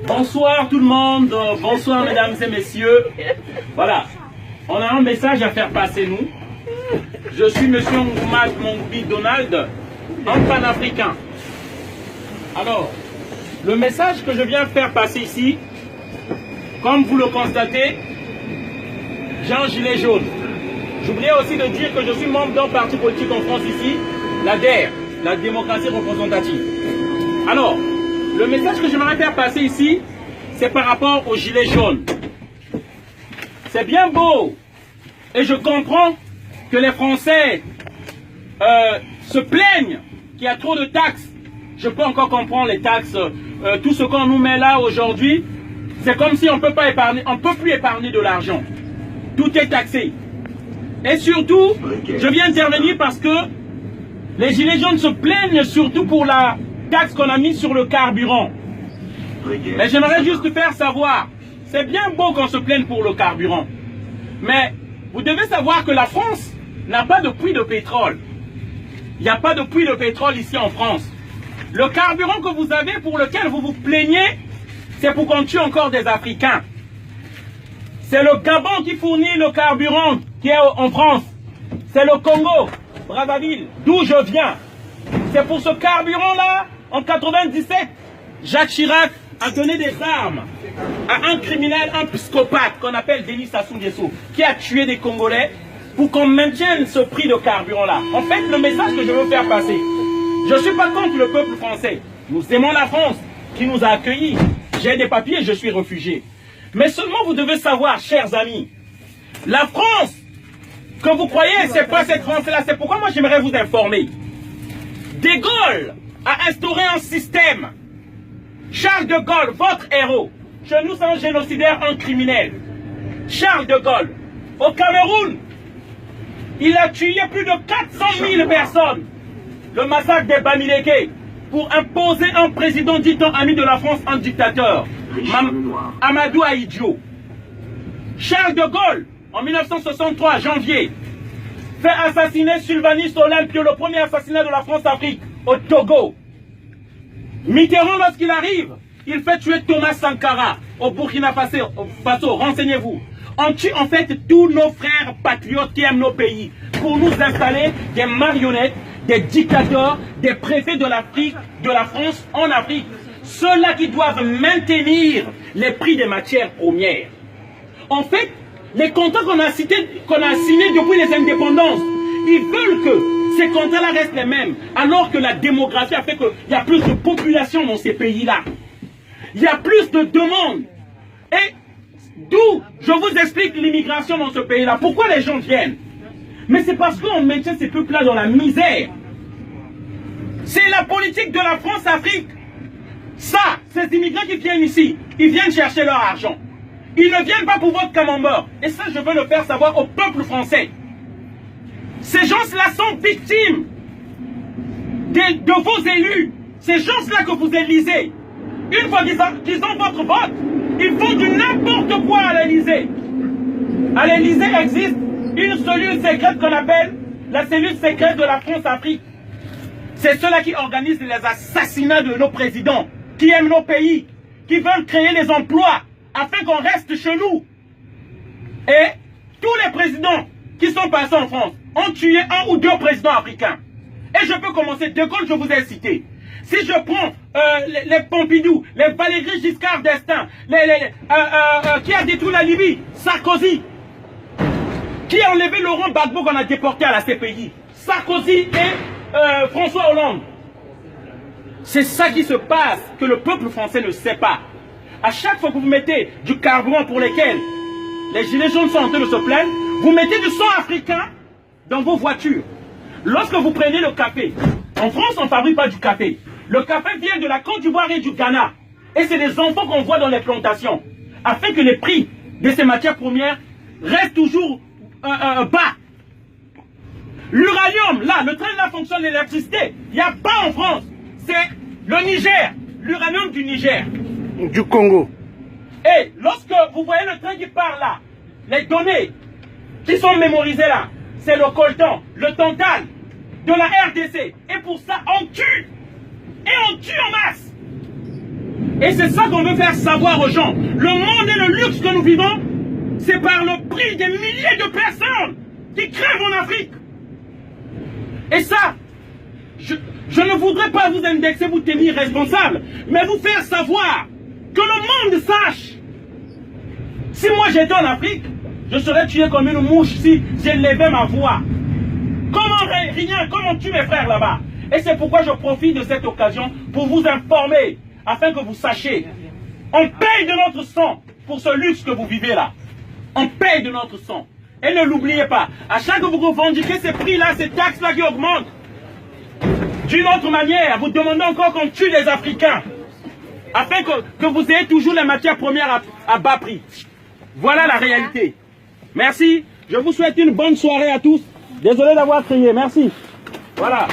Bonsoir tout le monde, bonsoir mesdames et messieurs. Voilà, on a un message à faire passer nous. Je suis monsieur Ngoumad Mongbi Donald, un panafricain. Alors, le message que je viens faire passer ici, comme vous le constatez, j'ai un gilet jaune. J'oubliais aussi de dire que je suis membre d'un parti politique en France ici, la DER, la démocratie représentative. Alors, le message que j'aimerais faire passer ici, c'est par rapport au gilet jaune. C'est bien beau, et je comprends que les Français se plaignent qu'il y a trop de taxes. Je peux encore comprendre les taxes, tout ce qu'on nous met là aujourd'hui, c'est comme si on peut pas épargner, on peut plus épargner de l'argent. Tout est taxé. Et surtout, je viens intervenir parce que les gilets jaunes se plaignent surtout pour la taxe qu'on a mise sur le carburant. Mais j'aimerais juste faire savoir, c'est bien beau qu'on se plaigne pour le carburant, mais vous devez savoir que la France n'a pas de puits de pétrole. Il n'y a pas de puits de pétrole ici en France. Le carburant que vous avez, pour lequel vous vous plaignez, c'est pour qu'on tue encore des Africains. C'est le Gabon qui fournit le carburant qui est en France. C'est le Congo, Brazzaville, d'où je viens. C'est pour ce carburant-là, en 97, Jacques Chirac a donné des armes à un criminel, un psychopathe qu'on appelle Denis Sassou Nguesso, qui a tué des Congolais pour qu'on maintienne ce prix de carburant-là. En fait, le message que je veux faire passer, je ne suis pas contre le peuple français. Nous aimons la France qui nous a accueillis. J'ai des papiers, je suis réfugié. Mais seulement vous devez savoir, chers amis, la France que vous croyez, c'est pas cette France-là. C'est pourquoi moi j'aimerais vous informer. De Gaulle a instauré un système. Charles de Gaulle, votre héros, chez nous c'est un génocidaire, un criminel. Charles de Gaulle, au Cameroun, il a tué plus de 400 000 personnes. Le massacre des Bamileke, pour imposer un président dit ami de la France, un dictateur. Amadou Ahidjo. Charles de Gaulle, en 1963, janvier, fait assassiner Sylvanus Olympio, le premier assassinat de la France-Afrique, au Togo. Mitterrand, lorsqu'il arrive, il fait tuer Thomas Sankara au Burkina Faso. Renseignez-vous. On tue en fait tous nos frères patriotes qui aiment nos pays pour nous installer des marionnettes, des dictateurs, des préfets de l'Afrique, de la France en Afrique. Ceux-là qui doivent maintenir les prix des matières premières. En fait, les contrats qu'on a signés depuis les indépendances, ils veulent que ces contrats-là restent les mêmes, alors que la démographie a fait qu'il y a plus de population dans ces pays-là. Il y a plus de demandes. Et d'où je vous explique l'immigration dans ce pays-là. Pourquoi les gens viennent? Mais c'est parce qu'on maintient ces peuples-là dans la misère. C'est la politique de la France-Afrique. Ça, ces immigrants qui viennent ici, ils viennent chercher leur argent. Ils ne viennent pas pour votre camembert. Et ça, je veux le faire savoir au peuple français. Ces gens-là sont victimes de vos élus. Ces gens-là que vous élisez. Une fois qu'ils ont votre vote, ils font du n'importe quoi à l'Élysée. À l'Élysée existe une cellule secrète qu'on appelle la cellule secrète de la France-Afrique. C'est ceux-là qui organisent les assassinats de nos présidents, qui aiment nos pays, qui veulent créer les emplois afin qu'on reste chez nous. Et tous les présidents qui sont passés en France ont tué un ou deux présidents africains. Et je peux commencer. De Gaulle, je vous ai cité. Si je prends les Pompidou, les Valéry Giscard d'Estaing, qui a détruit la Libye, Sarkozy, qui a enlevé Laurent Gbagbo qu'on a déporté à la CPI, Sarkozy et François Hollande. C'est ça qui se passe, que le peuple français ne sait pas. À chaque fois que vous mettez du carburant pour lesquels les gilets jaunes sont en train de se plaindre, vous mettez du sang africain dans vos voitures. Lorsque vous prenez le café, en France on ne fabrique pas du café. Le café vient de la Côte d'Ivoire et du Ghana. Et c'est des enfants qu'on voit dans les plantations. Afin que les prix de ces matières premières restent toujours bas. L'uranium, là, le train là fonctionne l'électricité. Il n'y a pas en France. C'est le Niger, l'uranium du Niger. Du Congo. Et lorsque vous voyez le train qui part là, les données qui sont mémorisées là, c'est le coltan, le tantal de la RDC. Et pour ça, on tue. Et on tue en masse. Et c'est ça qu'on veut faire savoir aux gens. Le monde et le luxe que nous vivons, c'est par le prix des milliers de personnes qui crèvent en Afrique. Et ça, je ne voudrais pas vous indexer, vous tenir responsable, mais vous faire savoir que le monde sache. Si moi j'étais en Afrique, je serais tué comme une mouche si j'élevais ma voix. Comment rien, comment on tue mes frères là-bas? Et c'est pourquoi je profite de cette occasion pour vous informer, afin que vous sachiez. On paye de notre sang pour ce luxe que vous vivez là. On paye de notre sang. Et ne l'oubliez pas, à chaque fois que vous revendiquez ces prix-là, ces taxes-là qui augmentent, d'une autre manière, vous demandez encore qu'on tue les Africains, afin que vous ayez toujours les matières premières à bas prix. Voilà la réalité. Merci. Je vous souhaite une bonne soirée à tous. Désolé d'avoir crié. Merci. Voilà.